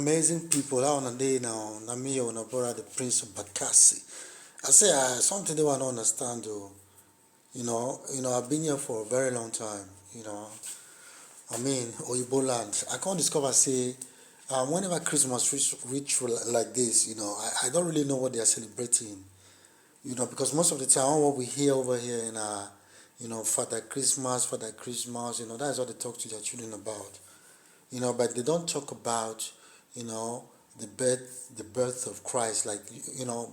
amazing people out on the day now. Nami on brother the Prince of Bakassi. I say something they want to understand though. I've been here for a very long time. Oyibo land. I can't discover say whenever Christmas reach like this, I don't really know what they are celebrating. Because most of the time what we hear over here in Father Christmas, that's what they talk to their children about. But they don't talk about, you know, the birth of Christ. Like,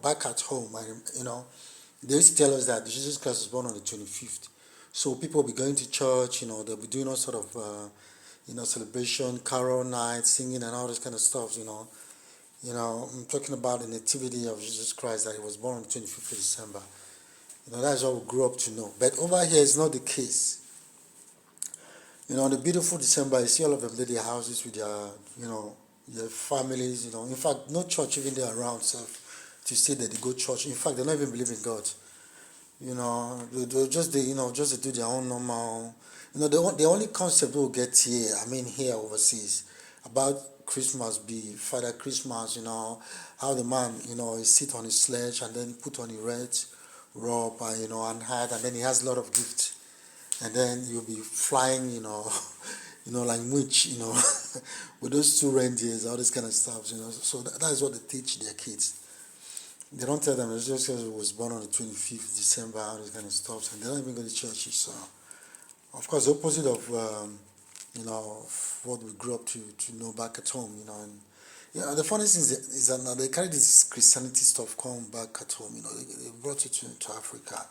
back at home, they used to tell us that Jesus Christ was born on the 25th. So people will be going to church, they'll be doing all sort of, celebration, carol night, singing and all this kind of stuff. I'm talking about the nativity of Jesus Christ that he was born on the 25th of December. That's what we grew up to know. But over here, it's not the case. On the beautiful December, you see all of them leave their houses with their families. In fact, no church even there around to say that they go church. In fact, they don't even believe in God. They do their own normal. The only concept we'll get here, here overseas, about Christmas be Father Christmas. How the man, he sit on his sledge and then put on a red robe, and hat, and then he has a lot of gifts, and then you'll be flying, like witch, with those two reindeers, all this kind of stuff, So that is what they teach their kids. They don't tell them it's just because it was born on the 25th December, all this kind of stuff, and they don't even go to churches. So, of course, the opposite of, what we grew up to know back at home, and the funny thing is that now they carry this Christianity stuff come back at home, they brought it to Africa.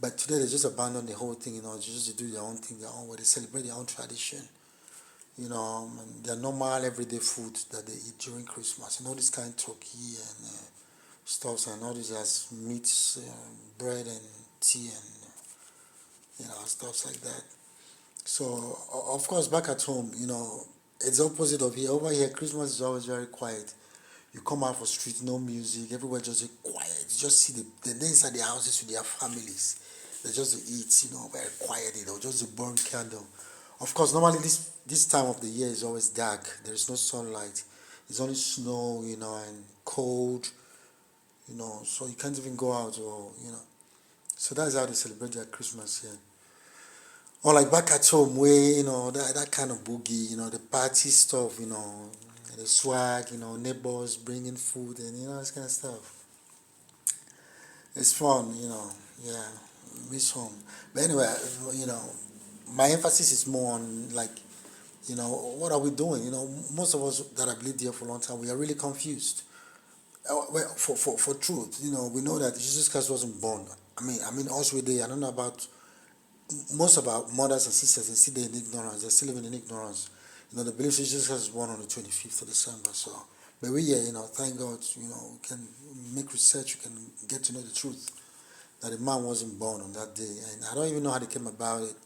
But today they just abandon the whole thing, just to do their own thing, their own way. They celebrate their own tradition, and their normal everyday food that they eat during Christmas. This kind of turkey and stuff, and all this as meats, bread and tea and stuff like that. So of course back at home, it's the opposite of here. Over here, Christmas is always very quiet. You come out for street, no music, everywhere just quiet. You just see the inside the houses with their families. They just eat, very quiet. They'll just burn candle. Of course, normally this time of the year is always dark. There is no sunlight. It's only snow, and cold, so you can't even go out So that's how they celebrate their Christmas here. Or like back at home where, that kind of boogie, the party stuff, the swag, neighbors bringing food and, this kind of stuff. It's fun, yeah, miss home. But anyway, my emphasis is more on like, what are we doing? Most of us that have lived here for a long time, we are really confused. Well, for truth, we know that Jesus Christ wasn't born. Us with I don't know about most of our mothers and sisters, they still in ignorance. They're still living in ignorance. They believe Jesus Christ was born on the 25th of December. So, but we here, thank God, we can make research, we can get to know the truth that the man wasn't born on that day. And I don't even know how they came about it.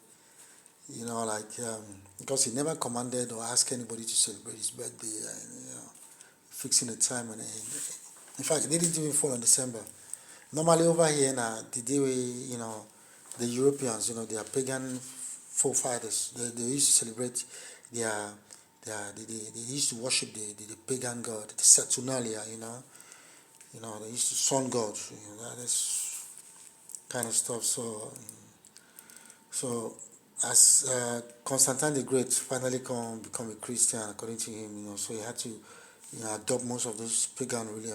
Because he never commanded or asked anybody to celebrate his birthday and, fixing the time. And in fact, it didn't even fall on December. Normally over here now, the day we, the Europeans, their pagan forefathers, they used to celebrate they used to worship the pagan god, the Saturnalia, they used to sun god, that's kind of stuff. So as Constantine the Great finally become a Christian according to him, so he had to adopt most of those pagan really,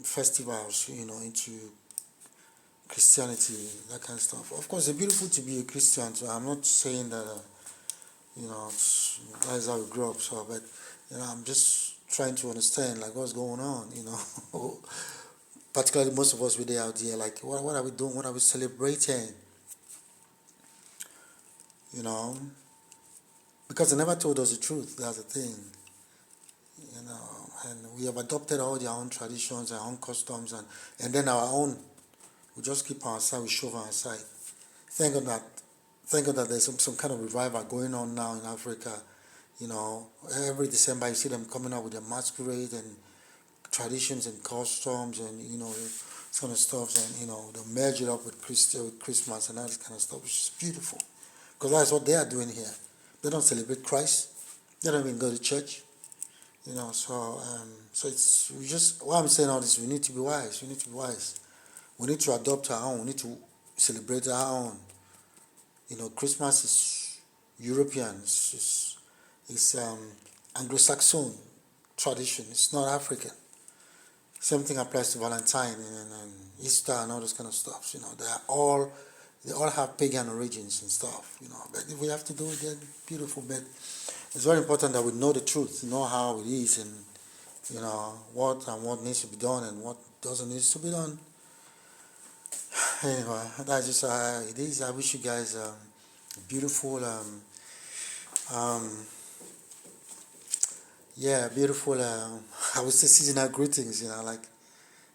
festivals, into Christianity, that kind of stuff. Of course, it's beautiful to be a Christian. So I'm not saying that, that's how we grew up. So, but I'm just trying to understand like what's going on. Particularly most of us with the out here, like what are we doing? What are we celebrating? Because they never told us the truth. That's the thing. And we have adopted all their own traditions, our own customs, and then our own. We just keep on our side, we shove on our side. Thank God that there's some kind of revival going on now in Africa. Every December you see them coming out with their masquerade and traditions and customs and, some of stuff, and, they'll merge it up with Christmas and all this kind of stuff, which is beautiful. Because that's what they are doing here. They don't celebrate Christ. They don't even go to church. So it's we just what I'm saying all this. We need to be wise. We need to be wise. We need to adopt our own. We need to celebrate our own. Christmas is European. It's Anglo-Saxon tradition. It's not African. Same thing applies to Valentine and Easter and all those kind of stuff. They all have pagan origins and stuff. But if we have to do it, then beautiful. But it's very important that we know the truth, know how it is, and what needs to be done and what doesn't need to be done. Anyway, that's just how it is. I wish you guys a beautiful, beautiful. I would say seasonal greetings.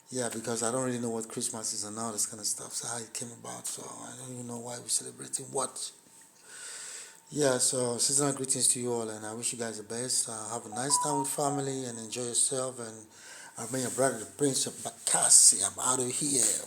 Yeah, because I don't really know what Christmas is and all this kind of stuff. So how it came about. So I don't even know why we're celebrating what. Yeah, so seasonal greetings to you all, and I wish you guys the best. Have a nice time with family and enjoy yourself. And I've been your brother, the Prince of Bakassi. I'm out of here.